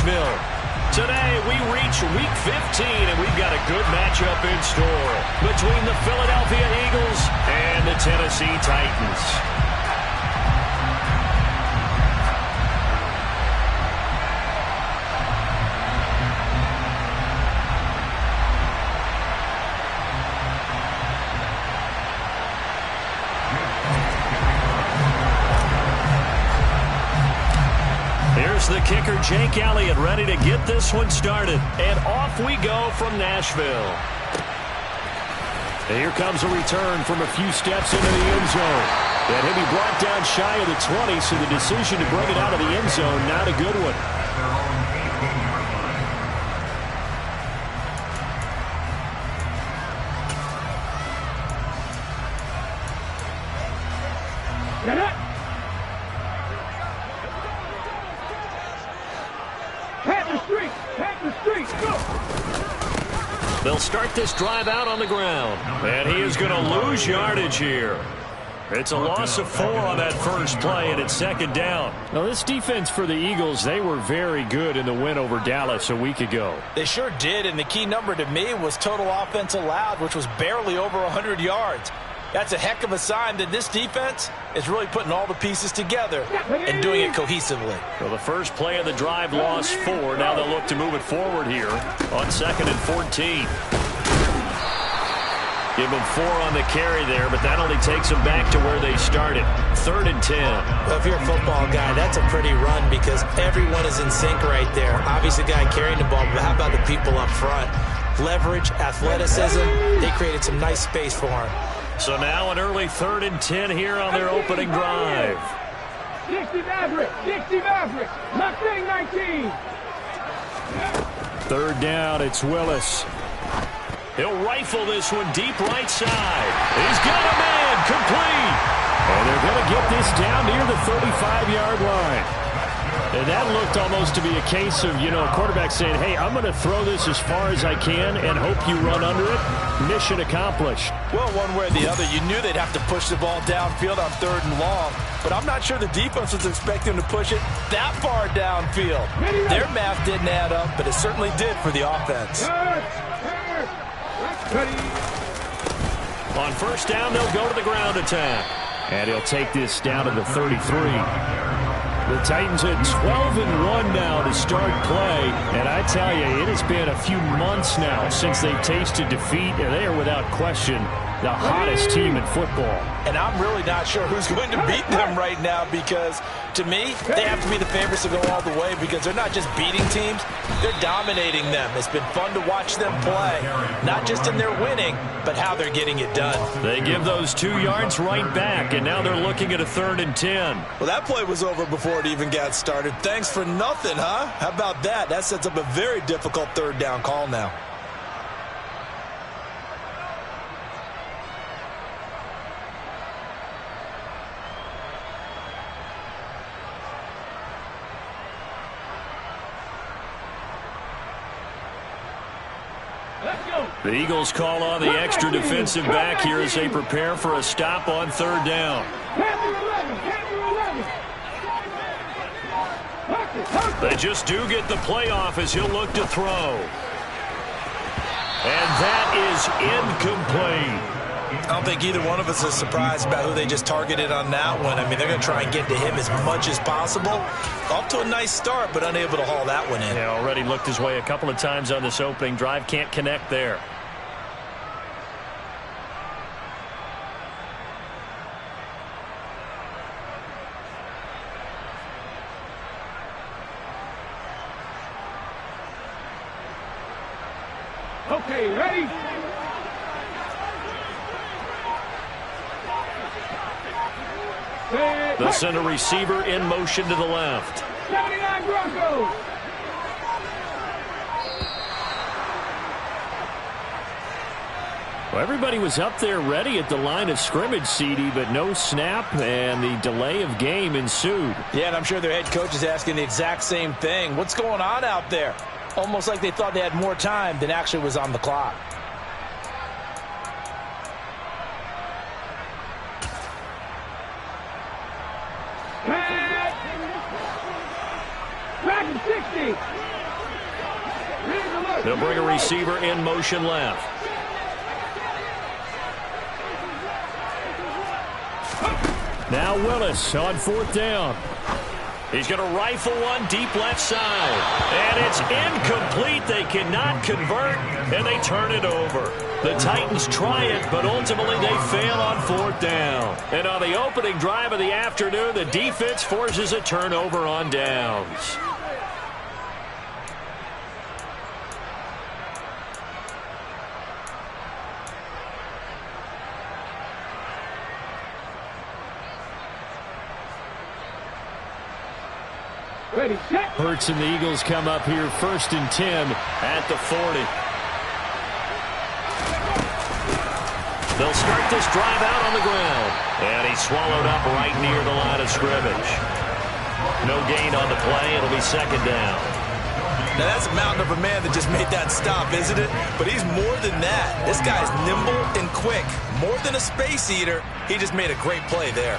Nashville. Today, we reach Week 15, and we've got a good matchup in store between the Philadelphia Eagles and the Tennessee Titans. Here's the kicker, Jake Elliott, ready to get this one started. And off we go from Nashville. And here comes a return from a few steps into the end zone. And he'll be brought down shy of the 20, so the decision to bring it out of the end zone, not a good one. They'll start this drive out on the ground. And he is going to lose yardage here. It's a loss of 4 on that first play, and it's second down. Now, this defense for the Eagles, they were very good in the win over Dallas a week ago. They sure did, and the key number to me was total offense allowed, which was barely over 100 yards. That's a heck of a sign that this defense is really putting all the pieces together and doing it cohesively. Well, the first play of the drive lost 4. Now they'll look to move it forward here on 2nd and 14. Give them 4 on the carry there, but that only takes them back to where they started. 3rd and 10. Well, if you're a football guy, that's a pretty run because everyone is in sync right there. Obviously, the guy carrying the ball, but how about the people up front? Leverage, athleticism, they created some nice space for him. So now an early 3rd and 10 here on their opening drive. 60 Maverick, 60 Maverick, Mustang 19. 3rd down, it's Willis. He'll rifle this one deep right side. He's got a man, complete. And they're going to get this down near the 35-yard line. And that looked almost to be a case of, a quarterback saying, hey, I'm going to throw this as far as I can and hope you run under it. Mission accomplished. Well, one way or the other, you knew they'd have to push the ball downfield on 3rd and long. But I'm not sure the defense was expecting to push it that far downfield. Their math didn't add up, but it certainly did for the offense. On 1st down, they'll go to the ground attack. And he'll take this down to the 33. The Titans at 12-1 now to start play. And I tell you, it has been a few months now since they've tasted defeat, and they are without question the hottest team in football. And I'm really not sure who's going to beat them right now because, to me, they have to be the favorites to go all the way because they're not just beating teams, they're dominating them. It's been fun to watch them play, not just in their winning, but how they're getting it done. They give those 2 yards right back, and now they're looking at a 3rd and 10. Well, that play was over before it even got started. Thanks for nothing, huh? How about that? That sets up a very difficult 3rd down call now. The Eagles call on the extra defensive back here as they prepare for a stop on 3rd down. They just do get the playoff as he'll look to throw. And that is incomplete. I don't think either one of us is surprised about who they just targeted on that one. I mean, they're going to try and get to him as much as possible. Off to a nice start, but unable to haul that one in. Yeah, already looked his way a couple of times on this opening drive. Can't connect there. Okay, ready? They'll send a receiver in motion to the left. 79 Broncos. Well, everybody was up there ready at the line of scrimmage, CD, but no snap, and the delay of game ensued. Yeah, and I'm sure their head coach is asking the exact same thing. What's going on out there? Almost like they thought they had more time than actually was on the clock. Back 60. They'll bring a receiver in motion left. Now Willis on 4th down. He's going to rifle one deep left side. And it's incomplete. They cannot convert, and they turn it over. The Titans try it, but ultimately they fail on 4th down. And on the opening drive of the afternoon, the defense forces a turnover on downs. Ready, set. Hurts and the Eagles come up here 1st and 10 at the 40. They'll start this drive out on the ground. And he's swallowed up right near the line of scrimmage. No gain on the play. It'll be 2nd down. Now that's a mountain of a man that just made that stop, isn't it? But he's more than that. This guy's nimble and quick. More than a space eater. He just made a great play there.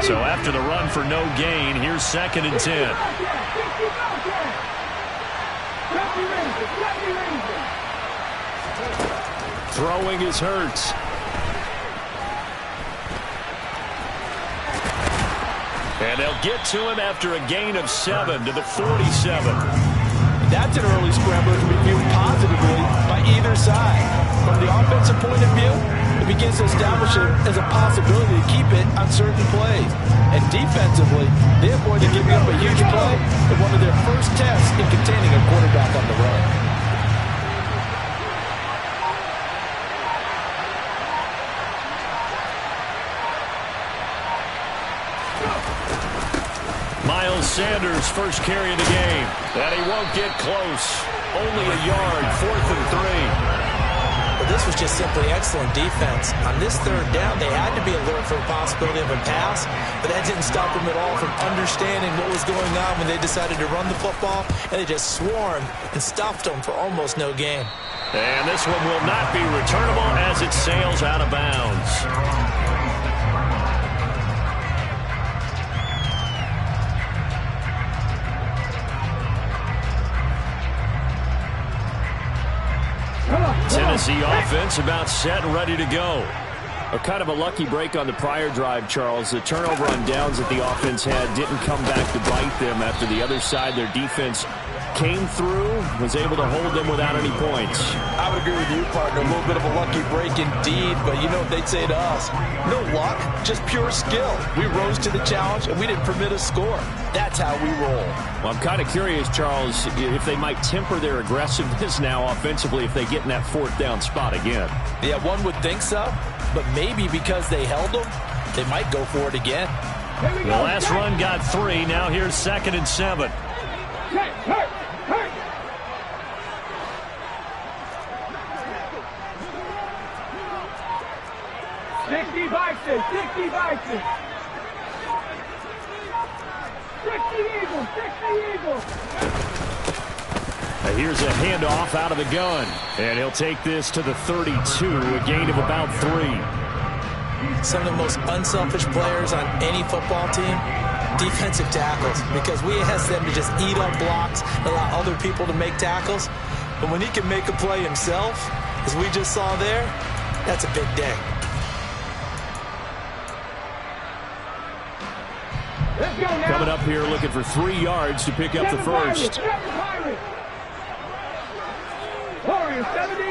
So after the run for no gain, here's 2nd and 10. Throwing is Hurts. And they'll get to him after a gain of 7 to the 47. That's an early scrambler to be viewed positively by either side. From the offensive point of view, it begins to establish it as a possibility to keep it on certain plays. And defensively, they avoided giving up a huge play in one of their first tests in containing a quarterback on the run. Miles Sanders' first carry of the game. And he won't get close. Only a yard, 4th and 3. But this was just simply excellent defense. On this 3rd down, they had to be alert for the possibility of a pass, but that didn't stop them at all from understanding what was going on when they decided to run the football, and they just swarmed and stuffed them for almost no gain. And this one will not be returnable as it sails out of bounds. Tennessee offense about set and ready to go. A kind of a lucky break on the prior drive, Charles. The turnover on downs that the offense had didn't come back to bite them after the other side. Their defense came through, was able to hold them without any points. I would agree with you, partner. A little bit of a lucky break indeed, but you know what they'd say to us? No luck, just pure skill. We rose to the challenge, and we didn't permit a score. That's how we roll. Well, I'm kind of curious, Charles, if they might temper their aggressiveness now offensively if they get in that 4th down spot again. Yeah, one would think so, but maybe because they held them, they might go for it again. The last run got 3. Now here's 2nd and 7. Hurt. 60 Bison, 60 Bison. 60 Eagles, 60 Eagles. Here's a handoff out of the gun. And he'll take this to the 32, a gain of about 3. Some of the most unselfish players on any football team, defensive tackles, because we ask them to just eat up blocks, allow other people to make tackles. But when he can make a play himself, as we just saw there, that's a big day. Coming up here looking for 3 yards to pick up the first. Warriors, 70.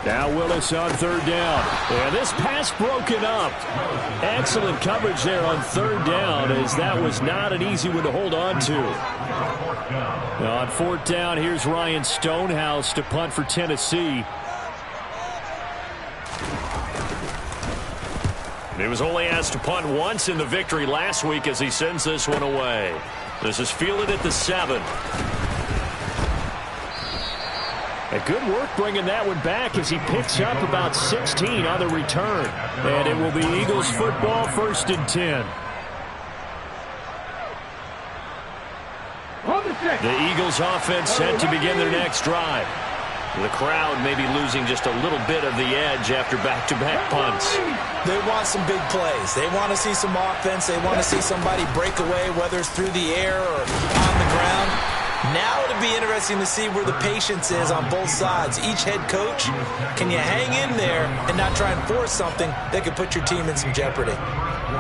Now Willis on 3rd down. And this pass broken up. Excellent coverage there on 3rd down, as that was not an easy one to hold on to. Now on 4th down, here's Ryan Stonehouse to punt for Tennessee. He was only asked to punt once in the victory last week as he sends this one away. This is fielded at the 7. And good work bringing that one back as he picks up about 16 on the return. And it will be Eagles football, 1st and 10. The Eagles offense set to begin their next drive. The crowd may be losing just a little bit of the edge after back-to-back punts. They want some big plays. They want to see some offense. They want to see somebody break away, whether it's through the air or on the ground. Now it'll be interesting to see where the patience is on both sides. Each head coach, can you hang in there and not try and force something that could put your team in some jeopardy?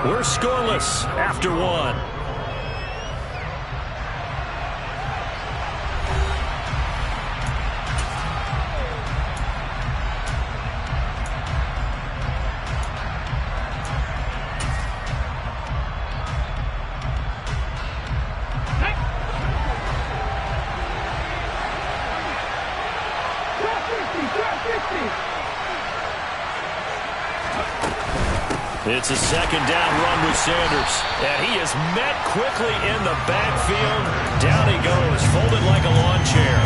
We're scoreless after one. It's a second down run with Sanders. And he is met quickly in the backfield. Down he goes, folded like a lawn chair.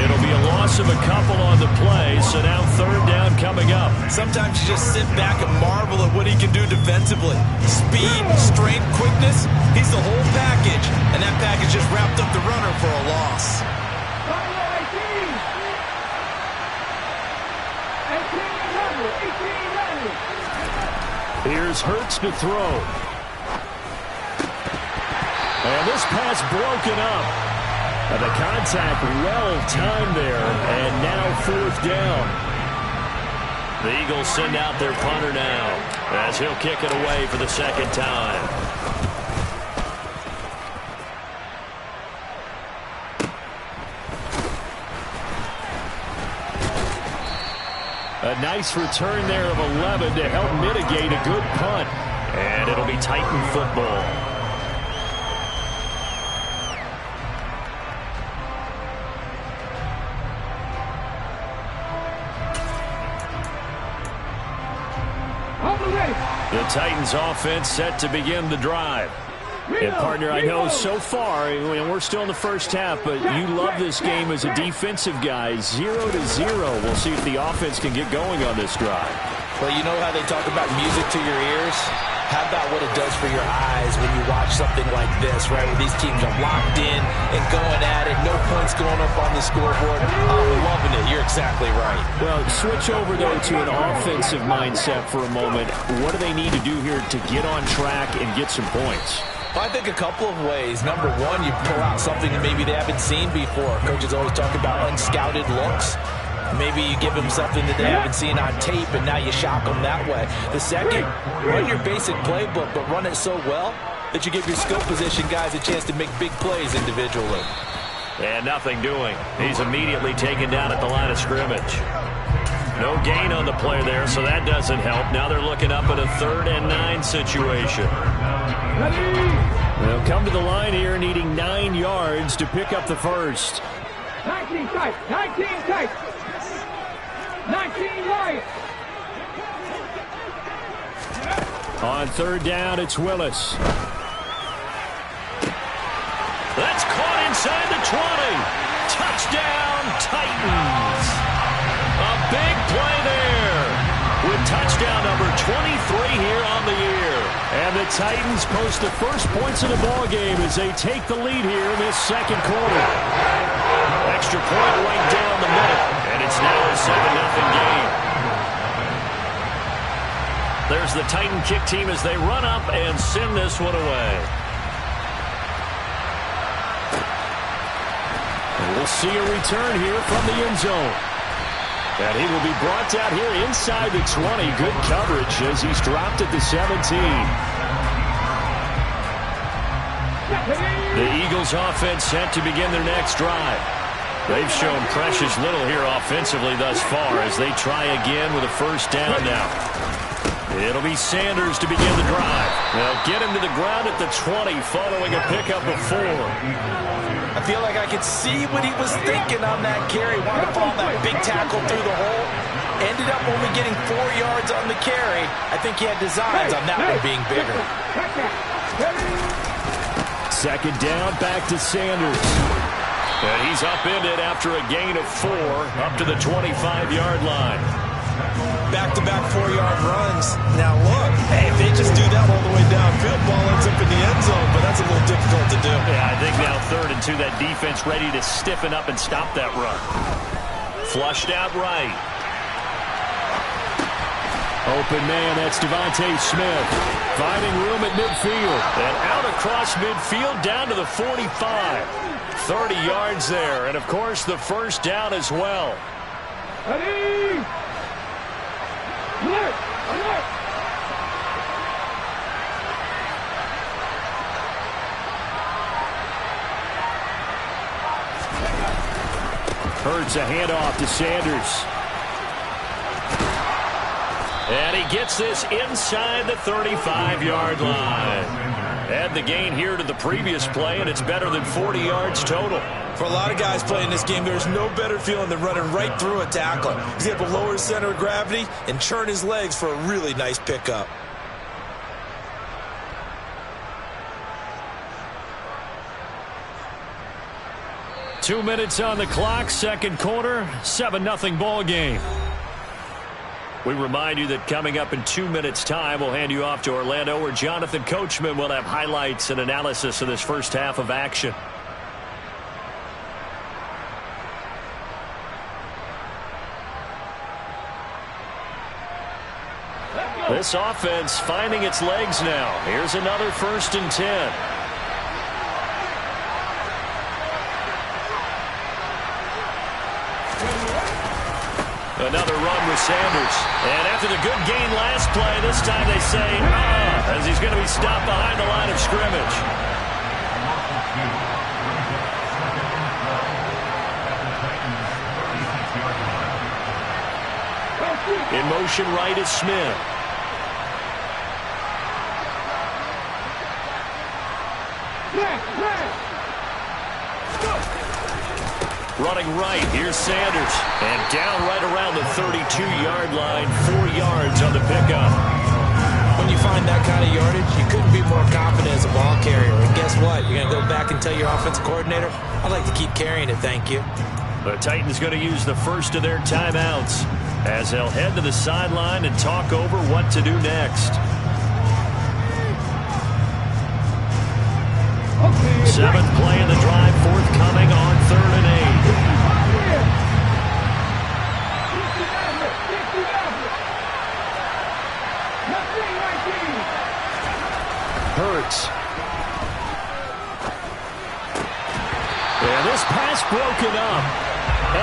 It'll be a loss of a couple on the play, so now third down coming up. Sometimes you just sit back and marvel at what he can do defensively. Speed, strength, quickness, he's the whole package. And that package just wrapped up the runner for a loss. Here's Hurts to throw. And this pass broken up. And the contact well timed there. And now fourth down. The Eagles send out their punter now as he'll kick it away for the second time. A nice return there of 11 to help mitigate a good punt. And it'll be Titan football. The Titans offense set to begin the drive. And, partner, I know so far, and we're still in the first half, but you love this game as a defensive guy. 0-0. We'll see if the offense can get going on this drive. Well, you know how they talk about music to your ears? How about what it does for your eyes when you watch something like this, right, where these teams are locked in and going at it, no points going up on the scoreboard. I'm loving it. You're exactly right. Well, switch over, though, to an offensive mindset for a moment. What do they need to do here to get on track and get some points? I think a couple of ways. Number one, you pull out something that maybe they haven't seen before. Coaches always talk about unscouted looks. Maybe you give them something that they haven't seen on tape, and now you shock them that way. The second, run your basic playbook, but run it so well that you give your skill position guys a chance to make big plays individually. And nothing doing. He's immediately taken down at the line of scrimmage. No gain on the play there, so that doesn't help. Now they're looking up at a 3rd and 9 situation. They'll come to the line here needing 9 yards to pick up the first. 19 tight, 19 tight, 19 right. On 3rd down, it's Willis. That's caught inside the 20. Touchdown, Titans. A big play there with touchdown number 23 here on the year. And the Titans post the first points of the ball game as they take the lead here in this second quarter. Extra point right down the middle, and it's now a 7-0 game. There's the Titan kick team as they run up and send this one away. And we'll see a return here from the end zone. And he will be brought down here inside the 20. Good coverage as he's dropped at the 17. The Eagles offense set to begin their next drive. They've shown precious little here offensively thus far as they try again with a first down now. It'll be Sanders to begin the drive. They'll get him to the ground at the 20 following a pickup of 4. I feel like I could see what he was thinking on that carry. Wanted to follow that big tackle through the hole. Ended up only getting 4 yards on the carry. I think he had designs on that one being bigger. Second down, back to Sanders. And he's upended after a gain of 4 up to the 25-yard line. Back-to-back 4-yard runs. Now look, hey, if they just do that all the way downfield, ball ends up in the end zone, but that's a little difficult to do. Yeah, I think now 3rd and 2, that defense ready to stiffen up and stop that run. Flushed out right. Open man, that's Devontae Smith. Finding room at midfield. And out across midfield down to the 45. 30 yards there. And, of course, the first down as well. Ready? Alert! Alert! Hurts a handoff to Sanders. And he gets this inside the 35-yard line. Add the gain here to the previous play, and it's better than 40 yards total. For a lot of guys playing this game, there's no better feeling than running right through a tackler. He's able to lower his center of gravity and churn his legs for a really nice pickup. Two minutes on the clock, second quarter, 7-0 ball game. We remind you that coming up in 2 minutes' time, we'll hand you off to Orlando, where Jonathan Coachman will have highlights and analysis of this first half of action. This offense finding its legs now. Here's another 1st and 10. Another run with Sanders. And after the good gain last play, this time they say, as he's going to be stopped behind the line of scrimmage. In motion right is Smith. Running right, here's Sanders. And down right around the 32-yard line, 4 yards on the pickup. When you find that kind of yardage, you couldn't be more confident as a ball carrier. And guess what? You're going to go back and tell your offensive coordinator, I'd like to keep carrying it, thank you. The Titans going to use the first of their timeouts as they'll head to the sideline and talk over what to do next. Seventh play of the drive forthcoming on 3rd and 8. Hurts. And this pass broken up.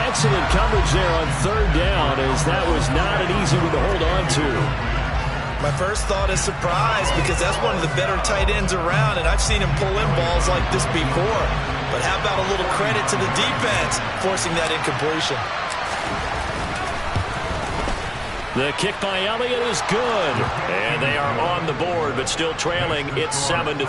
Excellent coverage there on 3rd down, as that was not an easy one to hold on to. My first thought is surprise, because that's one of the better tight ends around, and I've seen him pull in balls like this before. But how about a little credit to the defense forcing that incompletion? The kick by Elliott is good. And they are on the board, but still trailing. It's 7-3.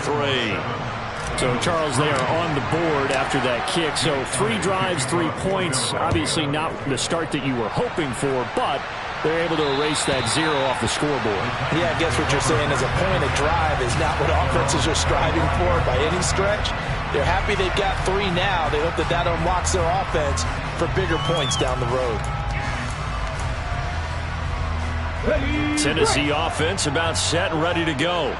So, Charles, they are on the board after that kick. So 3 drives, 3 points. Obviously not the start that you were hoping for, but they're able to erase that 0 off the scoreboard. Yeah, I guess what you're saying is a point of drive is not what offenses are striving for by any stretch. They're happy they've got 3 now. They hope that that unlocks their offense for bigger points down the road. Tennessee offense about set and ready to go.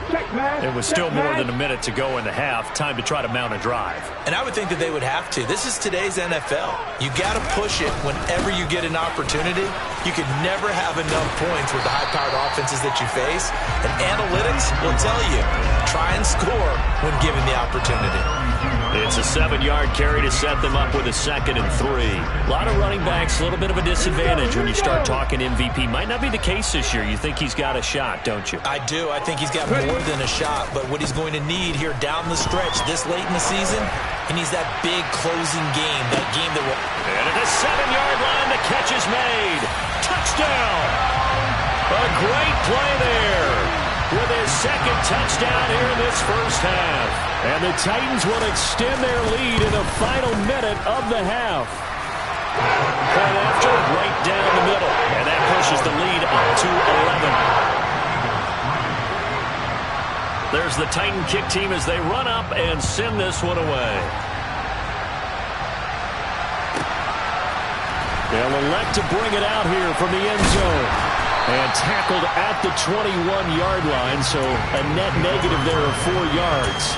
It was still more than a minute to go in the half. Time to try to mount a drive. And I would think that they would have to. This is today's NFL. You got to push it whenever you get an opportunity. You can never have enough points with the high-powered offenses that you face. And analytics will tell you, try and score when given the opportunity. It's a 7-yard carry to set them up with a 2nd and 3. A lot of running backs, a little bit of a disadvantage when you start talking MVP. Might not be the case this year. You think he's got a shot, don't you? I do. I think he's got more than a shot. But what he's going to need here down the stretch this late in the season, he needs that big closing game, that game that will... And at the 7-yard line, the catch is made. Touchdown! A great play there with his 2nd touchdown here in this first half. And the Titans will extend their lead in the final minute of the half. And after, right down the middle. And that pushes the lead up to 11. There's the Titan kick team as they run up and send this one away. They'll elect to bring it out here from the end zone. And tackled at the 21-yard line, so a net negative there of 4 yards.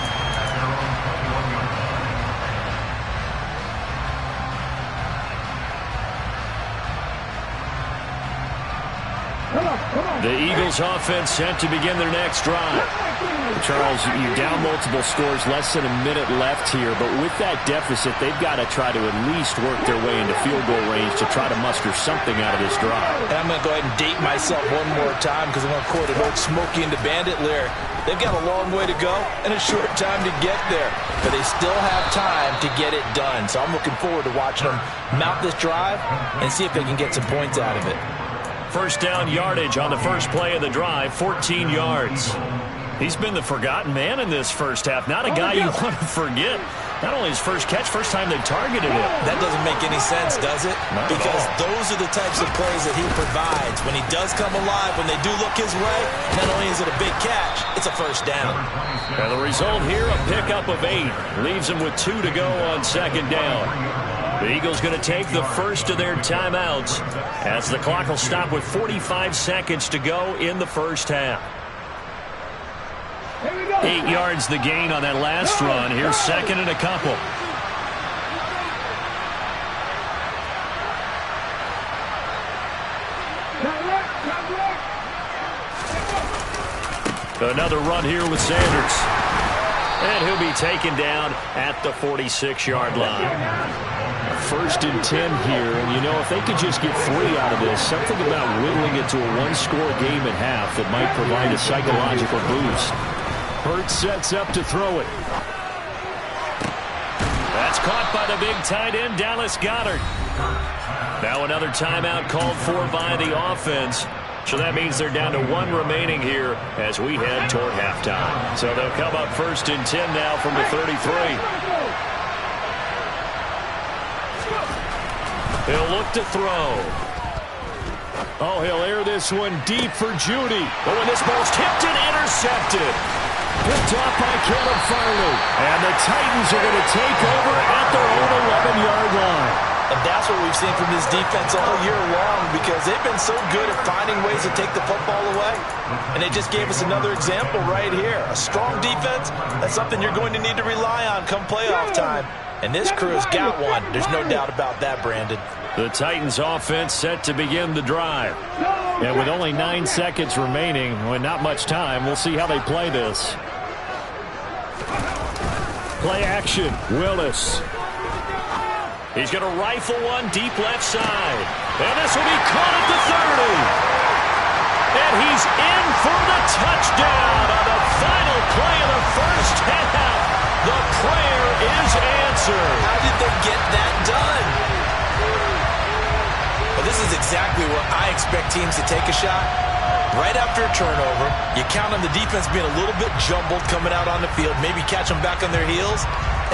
The Eagles offense set to begin their next drive. Charles, you're down multiple scores, less than a minute left here, but with that deficit, they've got to try to at least work their way into field goal range to try to muster something out of this drive. And I'm going to go ahead and date myself one more time because I'm going to quote an old Smokey and the Bandit lyric. They've got a long way to go and a short time to get there, but they still have time to get it done. So I'm looking forward to watching them mount this drive and see if they can get some points out of it. First down yardage on the first play of the drive, 14 yards. He's been the forgotten man in this first half. Not a guy you want to forget. Not only his first catch, first time they targeted him. That doesn't make any sense, does it? Because those are the types of plays that he provides. When he does come alive, when they do look his way, not only is it a big catch, it's a first down. And the result here, a pickup of 8. Leaves him with 2 to go on second down. The Eagles going to take the first of their timeouts as the clock will stop with 45 seconds to go in the first half. 8 yards the gain on that last run. Here's second and a couple. Another run here with Sanders. And he'll be taken down at the 46-yard line. First and 10 here, and you know, if they could just get 3 out of this, something about whittling it to a one-score game at half that might provide a psychological boost. Hurts sets up to throw it. That's caught by the big tight end, Dallas Goedert. Now another timeout called for by the offense. So that means they're down to 1 remaining here as we head toward halftime. So they'll come up first and 10 now from the 33. He'll look to throw. Oh, he'll air this one deep for Judy. But when this ball's tipped and intercepted. Picked off by Caleb Farley. And the Titans are going to take over at their own 11-yard line. And that's what we've seen from this defense all year long because they've been so good at finding ways to take the football away. And they just gave us another example right here. A strong defense, that's something you're going to need to rely on come playoff time. And this crew has got one. There's no doubt about that, Brandon. The Titans offense set to begin the drive. And with only 9 seconds remaining, with not much time, we'll see how they play this. Play action, Willis. He's going to rifle one deep left side. And this will be caught at the 30. And he's in for the touchdown on the final play of the first half. The prayer is answered. How did they get that done? Well, this is exactly where I expect teams to take a shot. Right after a turnover, you count on the defense being a little bit jumbled coming out on the field, maybe catch them back on their heels,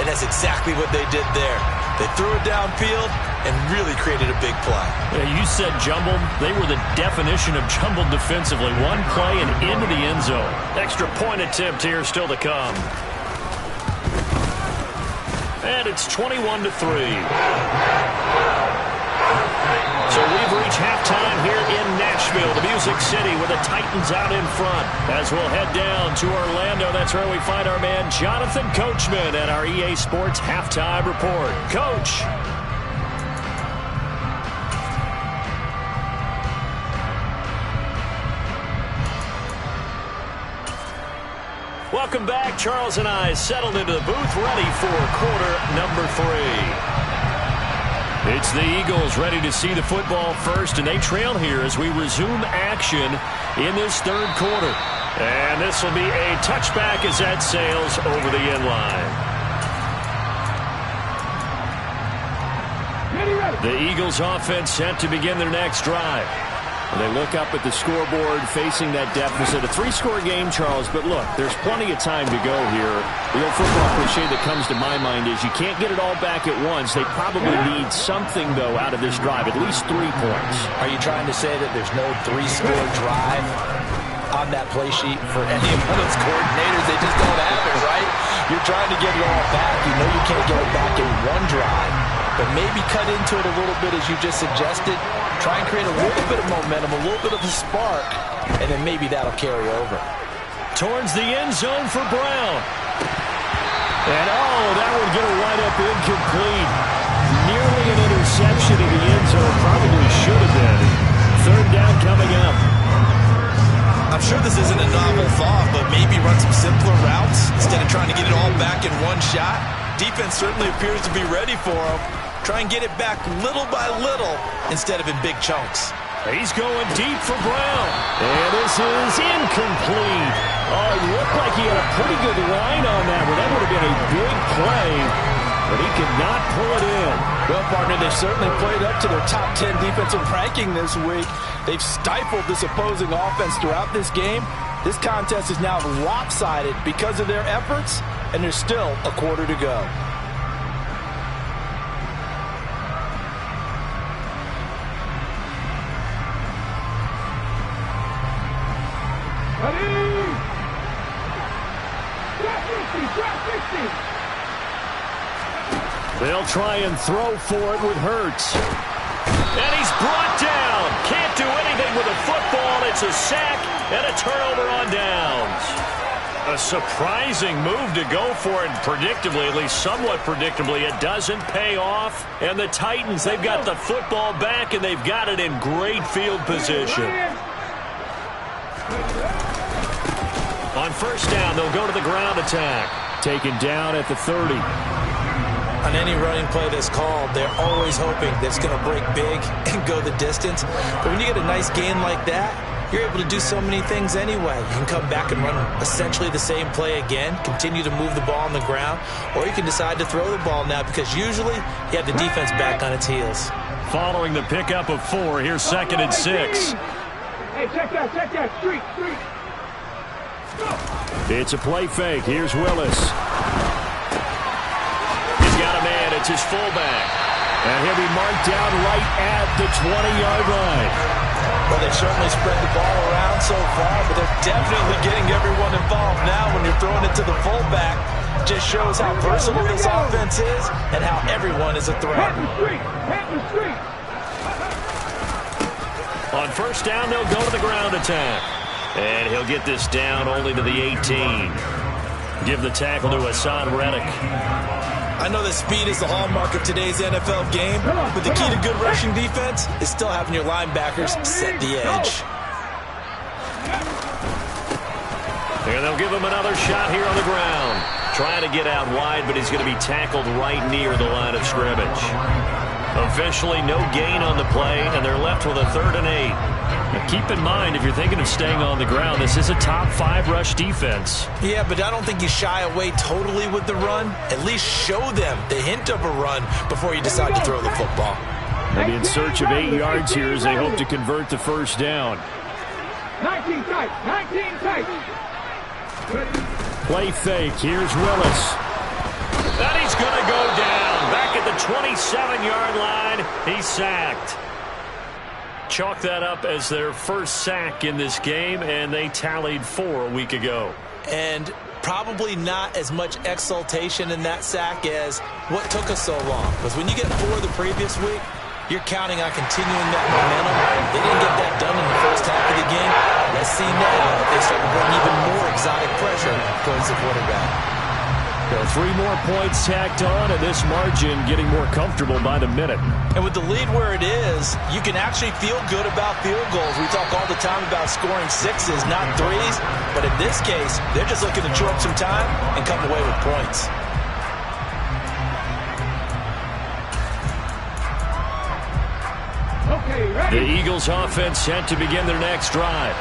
and that's exactly what they did there. They threw it downfield and really created a big play. Yeah, you said jumbled. They were the definition of jumbled defensively. One play and into the end zone. Extra point attempt here still to come. And it's 21-3. So we've reached halftime here in Nashville, the Music City, with the Titans out in front. As we'll head down to Orlando, that's where we find our man Jonathan Coachman at our EA Sports Halftime Report. Coach. Welcome back. Charles and I settled into the booth, ready for quarter number 3. It's the Eagles ready to see the football first, and they trail here as we resume action in this third quarter. And this will be a touchback as that sails over the end line. The Eagles offense set to begin their next drive. They look up at the scoreboard facing that deficit. A 3-score game, Charles, but look, there's plenty of time to go here. The old football cliche that comes to my mind is you can't get it all back at once. They probably need something, though, out of this drive, at least 3 points. Are you trying to say that there's no 3-score drive on that play sheet for any of those coordinators? They just don't have it, right? You're trying to get it all back. You know you can't get it back in one drive, but maybe cut into it a little bit as you just suggested. Try and create a little bit of momentum, a little bit of a spark, and then maybe that'll carry over. Towards the end zone for Brown. And, oh, that would get a wind up incomplete. Nearly an interception in the end zone. Probably should have been. Third down coming up. I'm sure this isn't a novel thought, but maybe run some simpler routes instead of trying to get it all back in one shot. Defense certainly appears to be ready for him. Try and get it back little by little instead of in big chunks. He's going deep for Brown. And this is incomplete. Oh, it looked like he had a pretty good line on that one. That would have been a big play, but he could not pull it in. Well, partner, they've certainly played up to their top 10 defensive ranking this week. They've stifled this opposing offense throughout this game. This contest is now lopsided because of their efforts, and there's still a quarter to go. They'll try and throw for it with Hurts. And he's brought down. Can't do anything with a football. It's a sack and a turnover on downs. A surprising move to go for it. Predictably, at least somewhat predictably, it doesn't pay off. And the Titans, they've got the football back, and they've got it in great field position. On first down, they'll go to the ground attack. Taken down at the 30. On any running play that's called, they're always hoping that it's going to break big and go the distance. But when you get a nice gain like that, you're able to do so many things anyway. You can come back and run essentially the same play again, continue to move the ball on the ground, or you can decide to throw the ball now because usually you have the defense back on its heels. Following the pickup of 4, here's 2nd and 6. Hey, check that, street. It's a play fake. Here's Willis. Got a man. It's his fullback. And he'll be marked down right at the 20-yard line. Well, they've certainly spread the ball around so far, but they're definitely getting everyone involved now when you're throwing it to the fullback. Just shows how versatile this offense is and how everyone is a threat. On first down, they'll go to the ground attack. And he'll get this down only to the 18. Give the tackle to Hassan Reddick. I know that speed is the hallmark of today's NFL game, but the key to good rushing defense is still having your linebackers set the edge. And they'll give him another shot here on the ground. Trying to get out wide, but he's going to be tackled right near the line of scrimmage. Officially no gain on the play, and they're left with a 3rd and 8. Now keep in mind, if you're thinking of staying on the ground, this is a top 5 rush defense. Yeah, but I don't think you shy away totally with the run. At least show them the hint of a run before you decide to throw the football. They'll be in search of 8 yards here as they hope to convert the first down. 19 tight. Play fake. Here's Willis. And he's going to go down. Back at the 27-yard line, he's sacked. Chalk that up as their first sack in this game, and they tallied 4 a week ago. And probably not as much exultation in that sack as what took us so long. Because when you get 4 the previous week, you're counting on continuing that momentum. They didn't get that done in the first half of the game. Let's see now if they start to bring even more exotic pressure towards the quarterback. 3 more points tacked on, and this margin getting more comfortable by the minute. And with the lead where it is, you can actually feel good about field goals. We talk all the time about scoring 6s, not 3s. But in this case, they're just looking to chew up some time and come away with points. The Eagles offense set to begin their next drive.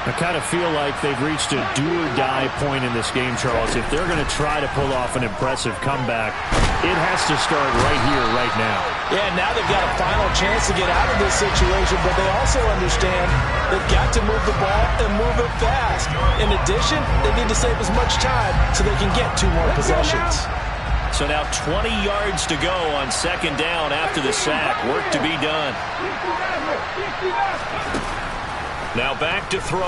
I kind of feel like they've reached a do-or-die point in this game, Charles. If they're going to try to pull off an impressive comeback, it has to start right here, right now. Yeah, now they've got a final chance to get out of this situation, but they also understand they've got to move the ball and move it fast. In addition, they need to save as much time so they can get 2 more possessions. So now 20 yards to go on 2nd down after the sack. Work to be done. Now back to throw.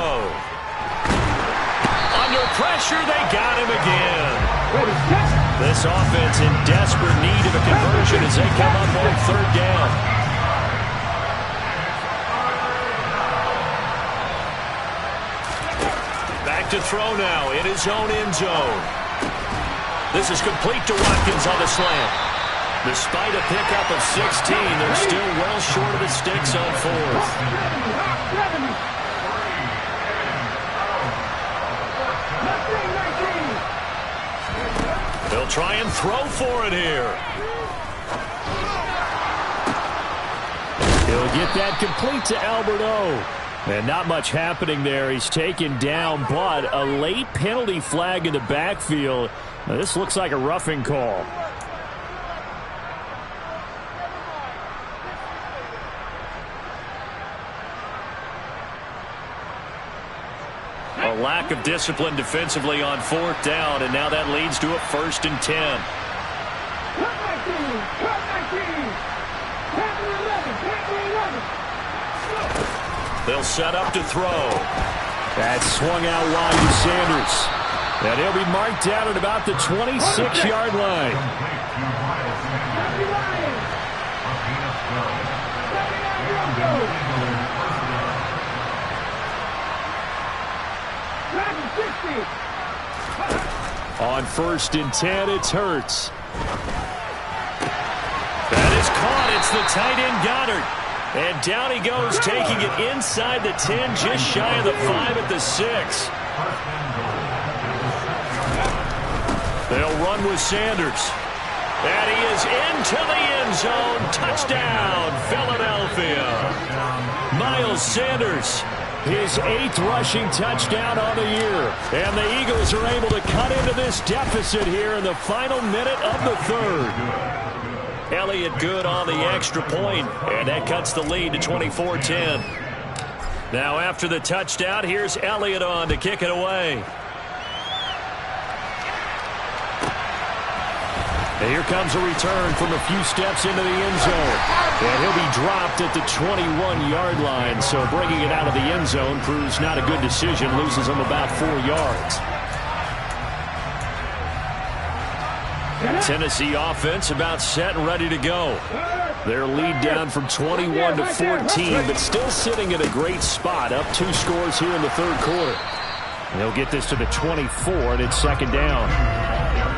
Under pressure, they got him again. This offense in desperate need of a conversion as they come up on 3rd down. Back to throw now in his own end zone. This is complete to Watkins on the slant. Despite a pickup of 16, they're still well short of the sticks on 4th. They'll try and throw for it here. He'll get that complete to Alberto. And not much happening there. He's taken down, but a late penalty flag in the backfield. Now, this looks like a roughing call. A lack of discipline defensively on 4th down, and now that leads to a 1st and 10. They'll set up to throw. That swung out wide to Sanders. And he'll be marked down at about the 26-yard line. On 1st and 10, it's Hurts. That is caught. It's the tight end Goddard. And down he goes, taking it inside the 10, just shy of the 5 at the 6. They'll run with Sanders. And he is into the end zone. Touchdown, Philadelphia. Miles Sanders, his 8th rushing touchdown on the year. And the Eagles are able to cut into this deficit here in the final minute of the 3rd. Elliott good on the extra point, and that cuts the lead to 24-10. Now after the touchdown, here's Elliott on to kick it away. And here comes a return from a few steps into the end zone. And he'll be dropped at the 21-yard line, so bringing it out of the end zone proves not a good decision, loses him about 4 yards. Tennessee offense about set and ready to go. Their lead down from 21 to 14, but still sitting at a great spot, up 2 scores here in the 3rd quarter. And they'll get this to the 24, and it's 2nd down.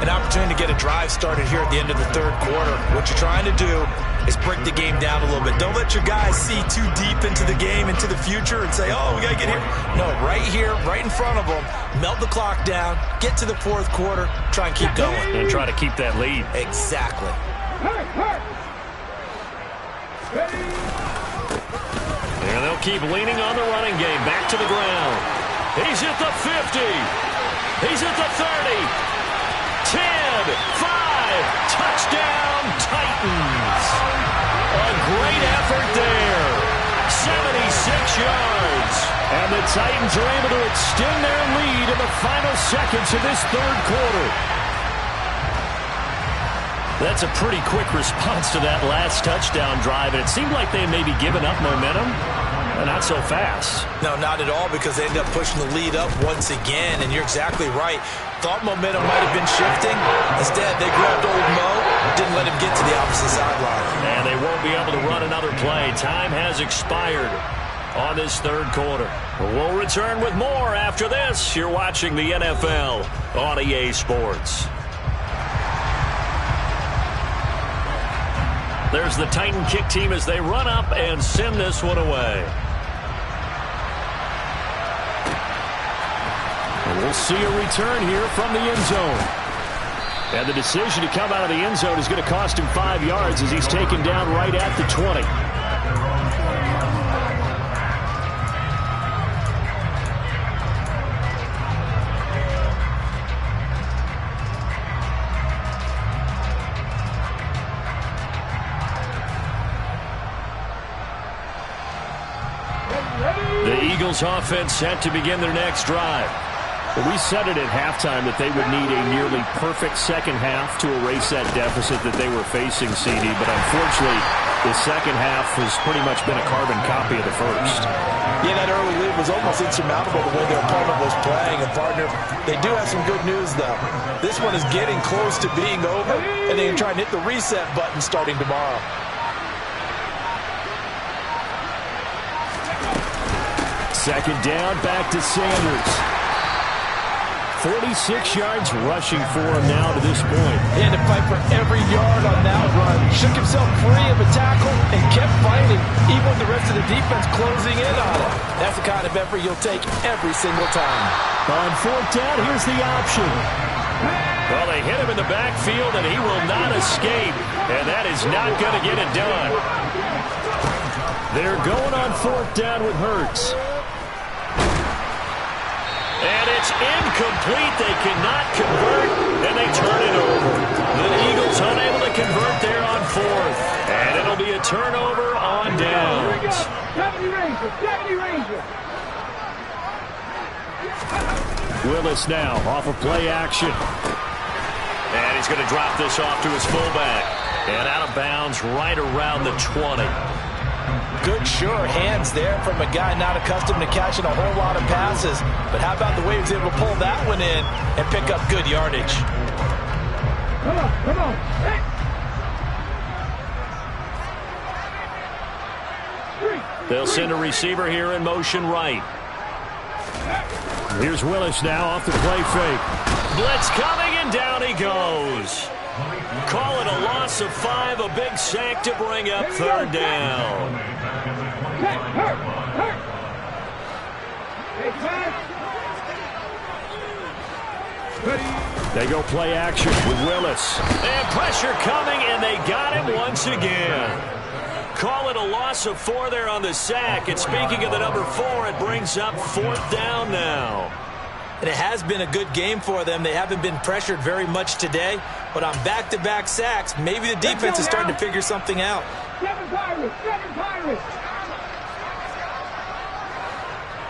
An opportunity to get a drive started here at the end of the 3rd quarter. What you're trying to do is break the game down a little bit. Don't let your guys see too deep into the game, into the future, and say, oh, we got to get here. No, right here, right in front of them, melt the clock down, get to the 4th quarter, try and keep going. And try to keep that lead. Exactly. And they'll keep leaning on the running game. Back to the ground. He's at the 50. He's at the 30. 10, 5, touchdown, Titans. A great effort there. 76 yards. And the Titans are able to extend their lead in the final seconds of this 3rd quarter. That's a pretty quick response to that last touchdown drive, and it seemed like they may be giving up momentum. Not so fast. No, not at all, because they ended up pushing the lead up once again, and you're exactly right. Thought momentum might have been shifting. Instead, they grabbed old Mo, didn't let him get to the opposite sideline. And they won't be able to run another play. Time has expired on this 3rd quarter. We'll return with more after this. You're watching the NFL on EA Sports. There's the Titan kick team as they run up and send this one away. And we'll see a return here from the end zone. And the decision to come out of the end zone is going to cost him 5 yards as he's taken down right at the 20. The Eagles offense set to begin their next drive. We said it at halftime that they would need a nearly perfect second half to erase that deficit that they were facing, CD, but unfortunately the second half has pretty much been a carbon copy of the first. Yeah, that early lead was almost insurmountable the way their opponent was playing. And, partner, they do have some good news, though. This one is getting close to being over, and they can try and hit the reset button starting tomorrow. Second down, back to Sanders. 46 yards rushing for him now to this point. He had to fight for every yard on that run. Shook himself free of a tackle and kept fighting, even with the rest of the defense closing in on him. That's the kind of effort you'll take every single time. On 4th down, here's the option. Well, they hit him in the backfield, and he will not escape. And that is not going to get it done. They're going on 4th down with Hurts. And it's incomplete. They cannot convert, and they turn it over. The Eagles unable to convert there on 4th. And it'll be a turnover on downs. 70 Ranger, 70 Ranger. Willis now off of play action. And he's going to drop this off to his fullback. And out of bounds right around the 20. Good, sure hands there from a guy not accustomed to catching a whole lot of passes. But how about the way he was able to pull that one in and pick up good yardage? Come on, come on. Hey. They'll send a receiver here in motion right. Here's Willis now off the play fake. Blitz coming, and down he goes. Call it a loss of 5, a big sack to bring up 3rd down. They go play action with Willis. And pressure coming, and they got him once again. Call it a loss of 4 there on the sack. And speaking of the number 4, it brings up 4th down now. And it has been a good game for them. They haven't been pressured very much today. But on back-to-back sacks, maybe the defense is starting to figure something out. 7 Pirates, 7 Pirates.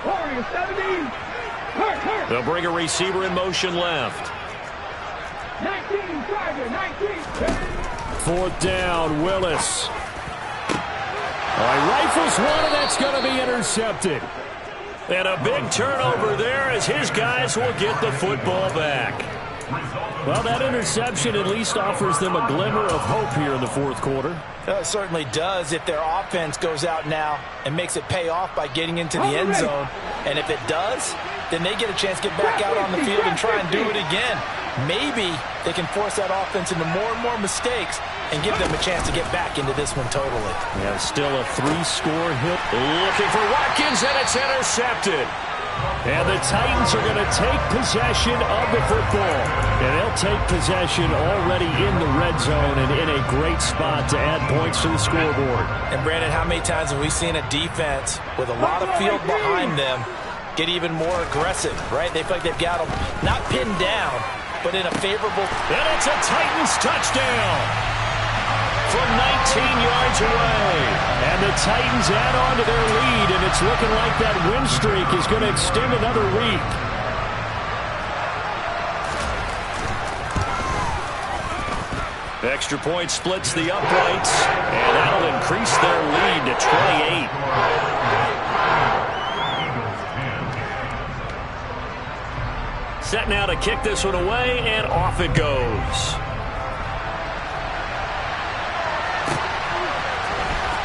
Warriors, 17. Hurt. They'll bring a receiver in motion left. 19, Tiger, 19. 4th down, Willis. All right, rifles one, and that's going to be intercepted. And a big turnover there as his guys will get the football back. Well, that interception at least offers them a glimmer of hope here in the 4th quarter. It certainly does if their offense goes out now and makes it pay off by getting into the end zone. And if it does, then they get a chance to get back out on the field and try and do it again. Maybe they can force that offense into more and more mistakes and give them a chance to get back into this one totally. Yeah, still a 3-score hit. Looking for Watkins, and it's intercepted. And the Titans are going to take possession of the football. And they'll take possession already in the red zone and in a great spot to add points to the scoreboard. And Brandon, how many times have we seen a defense with a lot of field behind them get even more aggressive, right? They feel like they've got them not pinned down, but in a favorable... And it's a Titans touchdown from 19 yards away. And the Titans add on to their lead, and it's looking like that win streak is going to extend another week. Extra point splits the uprights, and that'll increase their lead to 28. Set now to kick this one away, and off it goes.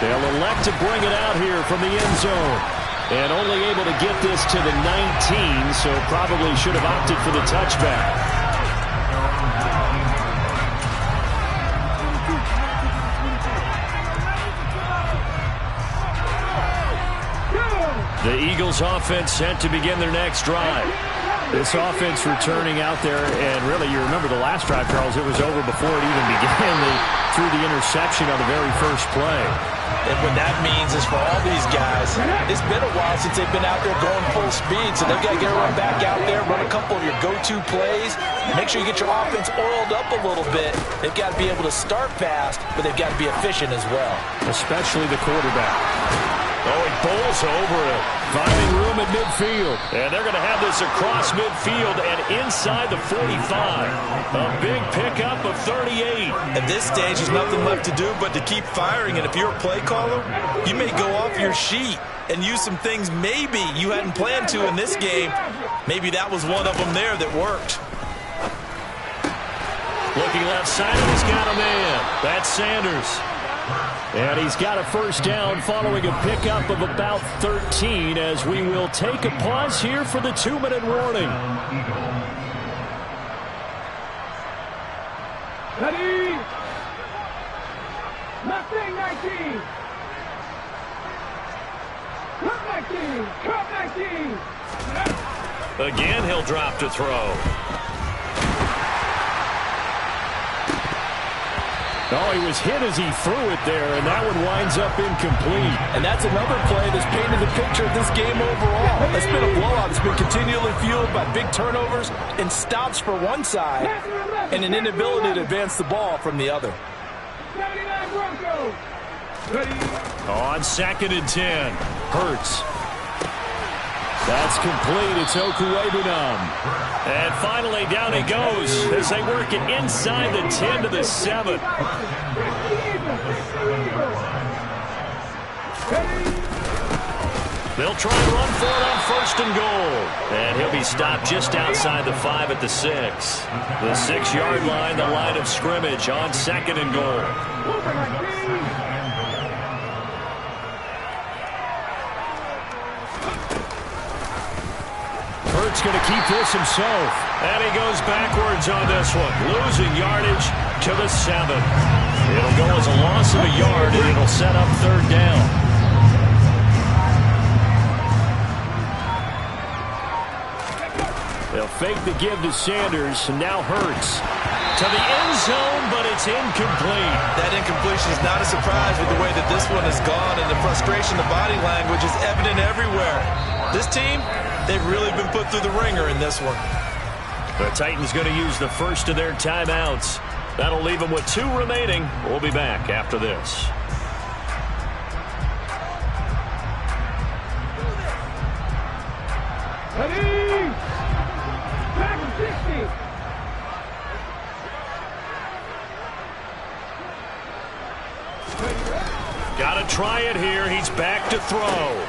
They'll elect to bring it out here from the end zone. And only able to get this to the 19, so probably should have opted for the touchback. The Eagles offense set to begin their next drive. This offense returning out there, and really, you remember the last drive, Charles, it was over before it even began. They threw the interception on the very first play. And what that means is for all these guys, it's been a while since they've been out there going full speed, so they've got to get everyone back out there, run a couple of your go-to plays, make sure you get your offense oiled up a little bit. They've got to be able to start fast, but they've got to be efficient as well. Especially the quarterback. Oh, he bowls over it. Finding room at midfield. And they're going to have this across midfield and inside the 45. A big pickup of 38. At this stage, there's nothing left to do but to keep firing. And if you're a play caller, you may go off your sheet and use some things maybe you hadn't planned to in this game. Maybe that was one of them there that worked. Looking left side, and he's got a man. That's Sanders. And he's got a first down following a pickup of about 13 as we will take a pause here for the 2-minute warning. Ready? Mustang 19. Cup 19. Cup 19. Again, he'll drop to throw. Oh, he was hit as he threw it there, and that one winds up incomplete. And that's another play that's painted the picture of this game overall. It's been a blowout. It's been continually fueled by big turnovers and stops for one side and an inability to advance the ball from the other. 79 Broncos. Ready. On 2nd and 10, Hurts. That's complete. It's Okuwebunam. And finally, down he goes as they work it inside the 10 to the 7. They'll try and run for it on 1st and goal. And he'll be stopped just outside the 5 at the 6. The 6-yard line, the line of scrimmage on 2nd and goal. Hurts going to keep this himself. And he goes backwards on this one, losing yardage to the 7. It'll go as a loss of a yard, and it'll set up 3rd down. They'll fake the give to Sanders, and now Hurts to the end zone, but it's incomplete. That incompletion is not a surprise with the way that this one has gone, and the frustration, the body language is evident everywhere. This team, they've really been put through the ringer in this one. The Titans going to use the first of their timeouts. That'll leave them with 2 remaining. We'll be back after this. Ready. Back 60. Got to try it here. He's back to throw.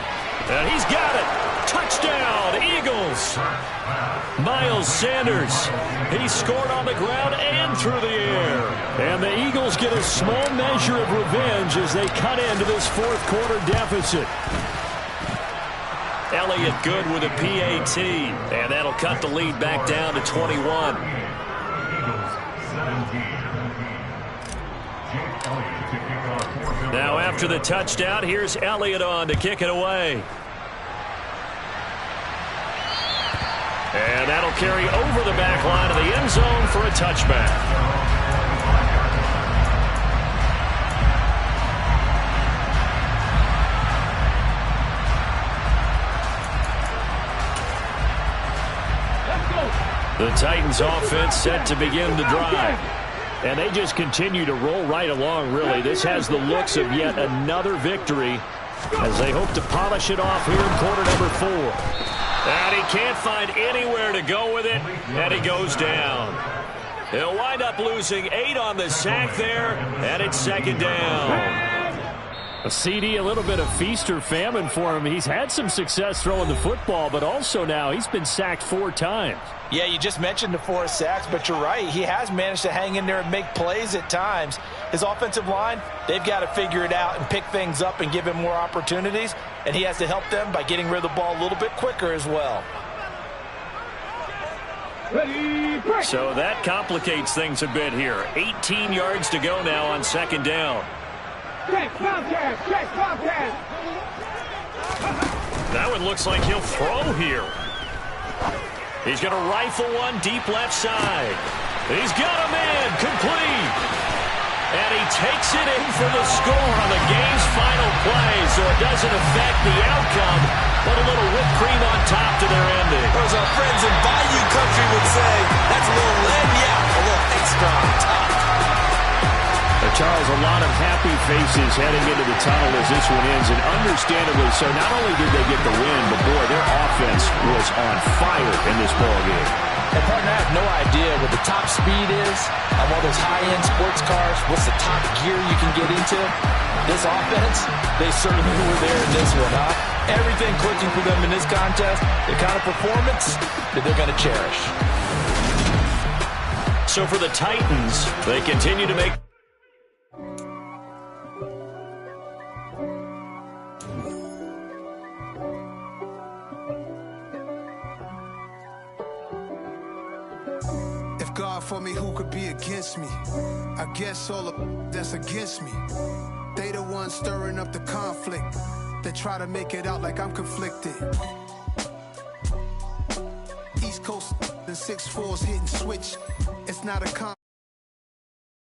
And he's got it. Touchdown, Eagles. Miles Sanders. He scored on the ground and through the air. And the Eagles get a small measure of revenge as they cut into this 4th quarter deficit. Elliott good with a PAT. And that'll cut the lead back down to 21. Now after the touchdown, here's Elliott on to kick it away. And that'll carry over the back line of the end zone for a touchback. The Titans offense set to begin the drive. And they just continue to roll right along, really. This has the looks of yet another victory as they hope to polish it off here in quarter number 4. And he can't find anywhere to go with it, and he goes down. He'll wind up losing 8 on the sack there, and it's 2nd down. A CD, a little bit of feast or famine for him. He's had some success throwing the football, but also now he's been sacked 4 times. Yeah, you just mentioned the 4 sacks, but you're right. He has managed to hang in there and make plays at times. His offensive line, they've got to figure it out and pick things up and give him more opportunities, and he has to help them by getting rid of the ball a little bit quicker as well. So that complicates things a bit here. 18 yards to go now on 2nd down. Check, Bobcat, check, Bobcat. That one looks like he'll throw here. He's going to rifle one deep left side. He's got a man, complete. And he takes it in for the score on the game's final play, so it doesn't affect the outcome, but a little whipped cream on top to their ending. Or as our friends in Bayou Country would say, that's a little lagniappe, a little extra on top. Charles, a lot of happy faces heading into the tunnel as this one ends, and understandably so. Not only did they get the win, but boy, their offense was on fire in this ballgame. And partner, I have no idea what the top speed is of all those high-end sports cars. What's the top gear you can get into? This offense, they certainly were there in this one, huh? Everything clicking for them in this contest, the kind of performance that they're going to cherish. So for the Titans, they continue to make God for me, who could be against me? I guess all of that's against me. They the ones stirring up the conflict. They try to make it out like I'm conflicted. East Coast and 6'4's hitting switch. It's not a